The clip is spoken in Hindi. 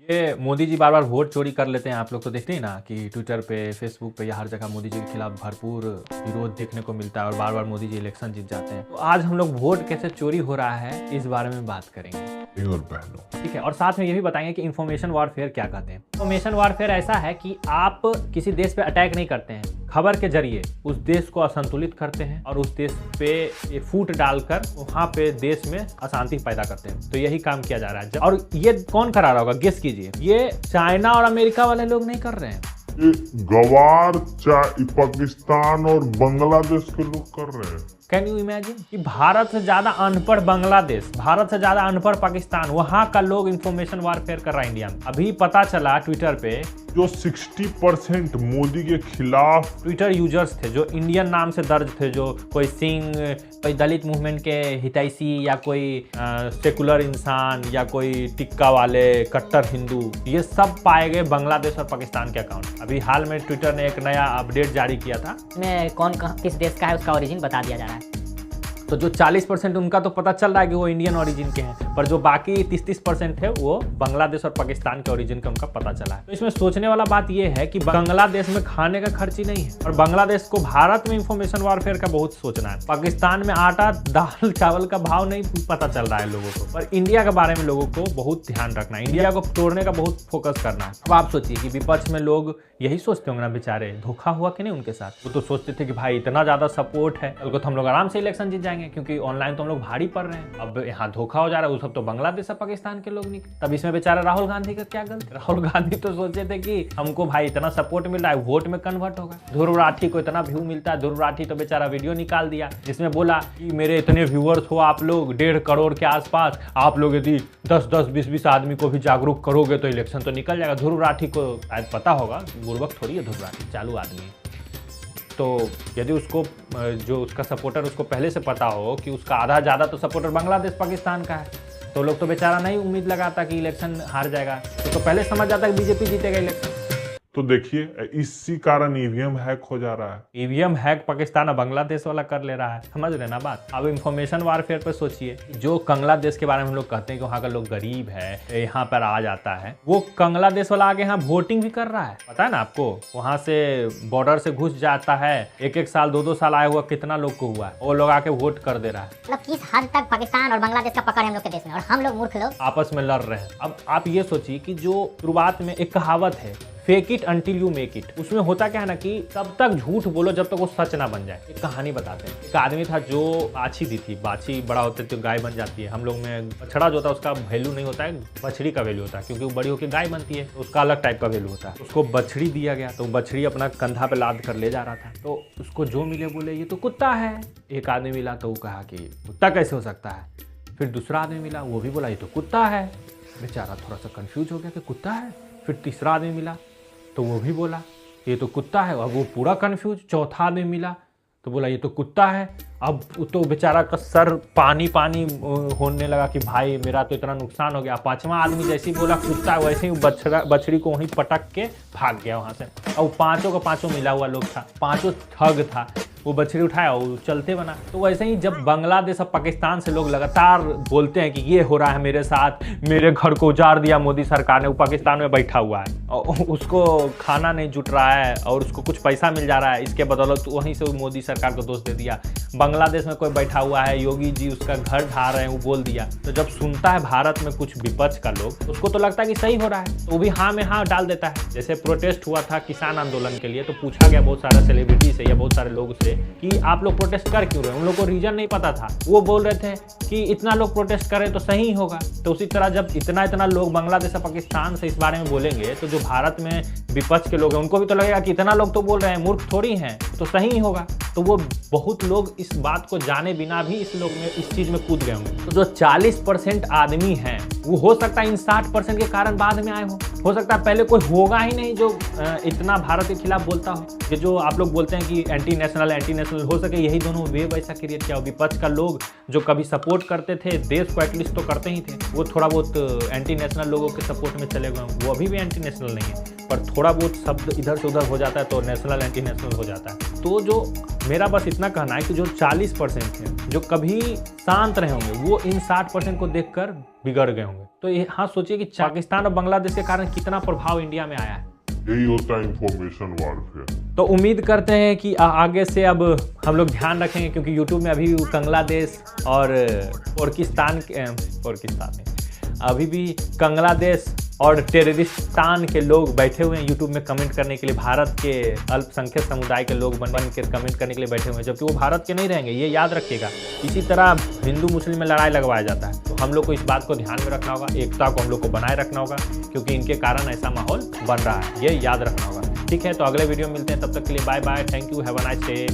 ये मोदी जी बार बार वोट चोरी कर लेते हैं। आप लोग तो देखते हैं ना कि ट्विटर पे, फेसबुक पे या हर जगह मोदी जी के खिलाफ भरपूर विरोध देखने को मिलता है और बार बार मोदी जी इलेक्शन जीत जाते हैं। तो आज हम लोग वोट कैसे चोरी हो रहा है इस बारे में बात करेंगे और बहनों, ठीक है। और साथ में ये भी बताएंगे कि इन्फॉर्मेशन वॉरफेयर क्या कहते हैं। इन्फॉर्मेशन वॉरफेयर ऐसा है कि आप किसी देश पे अटैक नहीं करते हैं, खबर के जरिए उस देश को असंतुलित करते हैं और उस देश पे फूट डालकर वहाँ पे देश में अशांति पैदा करते हैं। तो यही काम किया जा रहा है। और ये कौन करा रहा होगा, गेस कीजिए। ये चाइना और अमेरिका वाले लोग नहीं कर रहे हैं, ये गवार पाकिस्तान और बांग्लादेश के लोग कर रहे हैं। कैन यू इमेजिन कि भारत से ज्यादा अनपढ़ बांग्लादेश, भारत से ज्यादा अनपढ़ पाकिस्तान, वहां का लोग इंफॉर्मेशन वारफेयर कर रहा है इंडिया में। अभी पता चला ट्विटर पे जो 60% मोदी के खिलाफ ट्विटर यूजर्स थे जो इंडियन नाम से दर्ज थे, जो कोई सिंह, कोई दलित मूवमेंट के हितैषी या कोई सेकुलर इंसान या कोई टिक्का वाले कट्टर हिंदू, ये सब पाए गए बांग्लादेश और पाकिस्तान के अकाउंट। अभी हाल में ट्विटर ने एक नया अपडेट जारी किया था, इसमें कौन किस देश का है उसका ओरिजिन बता दिया जा रहा है। तो जो 40% उनका तो पता चल रहा है कि वो इंडियन ओरिजिन के हैं, पर जो बाकी 30% है वो बांग्लादेश और पाकिस्तान के ओरिजिन का उनका पता चला है। तो इसमें सोचने वाला बात ये है कि बांग्लादेश में खाने का खर्च ही नहीं है और बांग्लादेश को भारत में इंफॉर्मेशन वारफेयर का बहुत सोचना है। पाकिस्तान में आटा, दाल, चावल का भाव नहीं पता चल रहा है लोगों को, पर इंडिया के बारे में लोगों को बहुत ध्यान रखना है, इंडिया को तोड़ने का बहुत फोकस करना है। अब आप सोचिए कि विपक्ष में लोग यही सोचते होंगे ना, बेचारे धोखा हुआ कि नहीं उनके साथ। वो तो सोचते थे कि भाई इतना ज्यादा सपोर्ट है, कल को तो हम लोग आराम से इलेक्शन जीत जाएंगे क्योंकि ऑनलाइन तो हम लोग भारी पड़ रहे हैं। अब यहाँ धोखा हो जा रहा है, वो सब तो बांग्लादेश और पाकिस्तान के लोग नहीं। तब इसमें बेचारा राहुल गांधी का क्या गलती। राहुल गांधी तो सोचे थे कि हमको भाई इतना सपोर्ट मिल रहा है, वोट में कन्वर्ट होगा। ध्रुव राठी को इतना व्यू मिलता है, ध्रुव राठी तो बेचारा वीडियो निकाल दिया जिसमें बोला कि मेरे इतने व्यूअर्स हो आप लोग 1.5 करोड़ के आसपास, आप लोग यदि 10-10, 20-20 आदमी को भी जागरूक करोगे तो इलेक्शन तो निकल जाएगा। ध्रुव राठी को शायद पता होगा, बुर्बक थोड़ी है ध्रुव राठी, चालू आदमी है। तो यदि उसको जो उसका सपोर्टर उसको पहले से पता हो कि उसका आधा ज़्यादा तो सपोर्टर बांग्लादेश पाकिस्तान का है, तो लोग तो बेचारा नहीं उम्मीद लगाता कि इलेक्शन हार जाएगा, तो पहले समझ जाता कि बीजेपी जीतेगा इलेक्शन। तो देखिए इसी कारण ईवीएम हैक हो जा रहा है। ईवीएम हैक पाकिस्तान और बांग्लादेश वाला कर ले रहा है, समझ रहे ना बात। अब इंफॉर्मेशन वारफेयर पर सोचिए, जो बांग्लादेश के बारे में हम लोग कहते हैं कि वहाँ का लोग गरीब है, यहाँ पर आ जाता है, वो बांग्लादेश वाला आगे यहाँ वोटिंग भी कर रहा है। पता है ना आपको, वहाँ से बॉर्डर से घुस जाता है, 1-1 साल 2-2 साल आया हुआ कितना लोग को हुआ है, वो लोग आके वोट कर दे रहा है। मतलब किस हद तक पाकिस्तान और बांग्लादेश का पकड़ है हम लोग के देश में, और हम लोग मूर्ख लोग आपस में लड़ रहे हैं। अब आप ये सोचिए कि जो शुरुआत में एक कहावत है, fake it until you make it, उसमें होता क्या है ना कि तब तक झूठ बोलो जब तक वो सच ना बन जाए। एक कहानी बताते हैं। एक आदमी था जो बाछी दी थी, बाछी बड़ा होते तो गाय बन जाती है। हम लोग में बछड़ा जो होता है उसका वैल्यू नहीं होता है, बछड़ी का वैल्यू होता है, क्योंकि वो बड़ी होकर गाय बनती है तो उसका अलग टाइप का वैल्यू होता है। उसको बछड़ी दिया गया तो बछड़ी अपना कंधा पे लाद कर ले जा रहा था, तो उसको जो मिले बोले ये तो कुत्ता है। एक आदमी मिला तो वो कहा कि कुत्ता कैसे हो सकता है। फिर दूसरा आदमी मिला, वो भी बोला ये तो कुत्ता है। बेचारा थोड़ा सा कंफ्यूज हो गया कि कुत्ता है। फिर तीसरा आदमी मिला तो वो भी बोला ये तो कुत्ता है। अब वो पूरा कंफ्यूज। चौथा आदमी मिला तो बोला ये तो कुत्ता है। अब तो बेचारा का सर पानी पानी होने लगा कि भाई मेरा तो इतना नुकसान हो गया। पांचवा आदमी जैसे ही बोला कुत्ता, वैसे ही बछड़ी को वहीं पटक के भाग गया वहां से। अब पांचों का पांचों मिला हुआ लोग था, पांचों ठग था। वो बछड़ी उठाया, वो चलते बना। तो वैसे ही जब बांग्लादेश और पाकिस्तान से लोग लगातार बोलते हैं कि ये हो रहा है मेरे साथ, मेरे घर को उजाड़ दिया मोदी सरकार ने, वो पाकिस्तान में बैठा हुआ है और उसको खाना नहीं जुट रहा है और उसको कुछ पैसा मिल जा रहा है, इसके बदौलत वहीं से मोदी सरकार को दोष दे दिया। बांग्लादेश में कोई बैठा हुआ है, योगी जी उसका घर ढा रहे हैं, वो बोल दिया। तो जब सुनता है भारत में कुछ विपक्ष का लोग, उसको तो लगता है कि सही हो रहा है, तो वो भी हाँ में हाँ डाल देता है। जैसे प्रोटेस्ट हुआ था किसान आंदोलन के लिए, तो पूछा गया बहुत सारे सेलिब्रिटी से या बहुत सारे लोग से कि आप लोग प्रोटेस्ट कर क्यों रहे हैं। उन लोगों को रीजन नहीं पता था। वो बोल रहे थे कि इतना लोग प्रोटेस्ट करें तो सही होगा। तो उसी तरह जब इतना लोग बांग्लादेश और पाकिस्तान से इस बारे में बोलेंगे, तो जो भारत में विपक्ष के लोग हैं उनको भी तो लगेगा कि इतना लोग तो बोल रहे हैं, मूर्ख थोड़ी हैं, तो सही होगा। तो वो बहुत लोग इस बात को जाने बिना भी इस चीज में कूद गए होंगे। तो जो 40% आदमी हैं, वो हो सकता है इन 60% के कारण बाद में आए हो सकता है पहले कोई होगा ही नहीं जो इतना भारत के खिलाफ बोलता हो। ये जो आप लोग बोलते हैं कि एंटी नेशनल हो सके, यही दोनों वेव ऐसा क्रिएट किया। विपक्ष का लोग जो कभी सपोर्ट करते थे देश को, एटलीस्ट तो करते ही थे, वो थोड़ा बहुत एंटी नेशनल लोगों के सपोर्ट में चले गए। वो अभी भी एंटी नेशनल नहीं है, पर थोड़ा बहुत शब्द इधर से उधर हो जाता है तो नेशनल एंटी नेशनल हो जाता है। तो जो मेरा बस इतना कहना है कि जो 40% हैं जो कभी शांत रहे होंगे वो इन 60% को देखकर बिगड़ गए होंगे। तो ये हाँ सोचिए कि पाकिस्तान और बांग्लादेश के कारण कितना प्रभाव इंडिया में आया है। यही होता है इंफॉर्मेशन वॉरफेयर। तो उम्मीद करते हैं कि आगे से अब हम लोग ध्यान रखेंगे, क्योंकि यूट्यूब में अभी बांग्लादेश और पाकिस्तान अभी भी बांग्लादेश और टेररिस्तान के लोग बैठे हुए हैं यूट्यूब में कमेंट करने के लिए। भारत के अल्पसंख्यक समुदाय के लोग बन के कमेंट करने के लिए बैठे हुए हैं, जबकि वो भारत के नहीं रहेंगे, ये याद रखिएगा। इसी तरह हिंदू मुस्लिम में लड़ाई लगवाया जाता है, तो हम लोग को इस बात को ध्यान में रखना होगा, एकता को हम लोग को बनाए रखना होगा, क्योंकि इनके कारण ऐसा माहौल बन रहा है, ये याद रखना होगा। ठीक है, तो अगले वीडियो में मिलते हैं, तब तक के लिए bye bye, thank you, have a nice day.